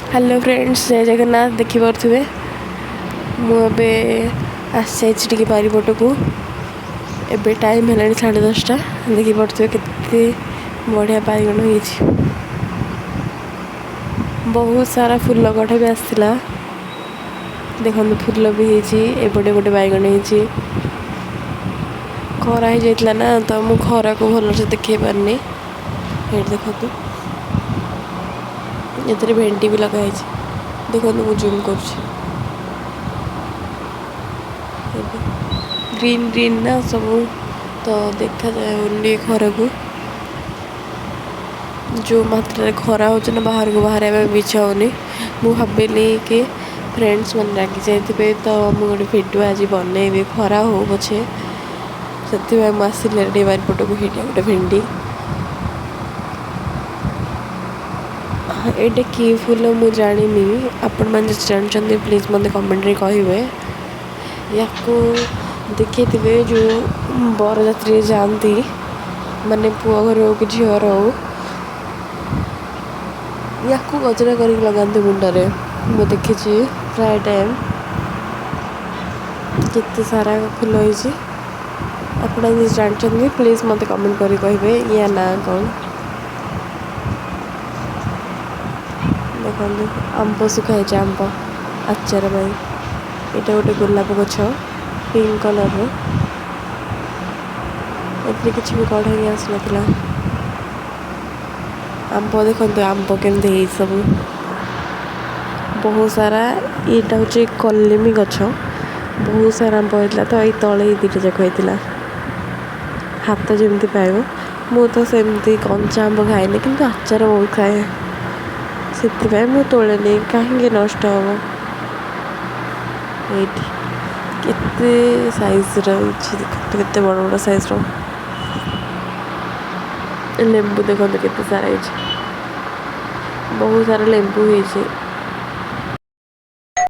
Hello friends, जय जगन्नाथ। देखिपे मुझे आसी बारिपट को एबे टाइम है 10:30। देखिपे के बढ़िया बाइगण हो बहुत सारा फूल गठ भी आसला। देखो फूल भी होपटे गोटे बाइगण हो खरा हो जाता ना, तो मुझे खरा को भल से देखे पारनी। देखो ये भेंडी भी लगाई। देखो मुझे जूम कर ग्रीन ग्रीन ना सब, तो देखा जाए ओनली खरा को। जो मात्रा खरा हो बाहर को बाहर इच्छा होनी। मुझे भाविली कि फ्रेंड्स मन रागि जाइए, तो मुझे गोटे भिडियो आज बनइबी खरा हो पछे से मुझे बारिपट को ही गोटे भेंडी। एटा कि फूल मुझे जानी, आपण मैंने जानते प्लीज मत कमेंट रे कहे। या देखी जो बरजात्री जाती माने पुआ घर हो कि झीर हो, या गजरा कर लगाते मुंडे। मुझे देखी प्राय टाइम केते सारा फूल होती। आप जानते प्लीज मत कमेंट कर कहे या ना कौन। देखो आंब सुखाई आंब आचार यहाँ गोटे गोलाप गछ पिंक कलर ए किसी भी कढ़ आसना। आंब देखो आंब केमती सब बहुत सारा। यहाँ हूँ कलिमी गछ, बहुत सारा आंब होता। तो ये तले दुटा जाक होता हाथ जमी पाइब। मु तो सेमती कंचा आंब खाए कि आचार बहुत खाए, से मुझे तोड़े कहीं नष्ट हम। ये साइज रही बड़ बड़ साइज लेंबू देखो के सारा बहुत सारा लेंबू हो।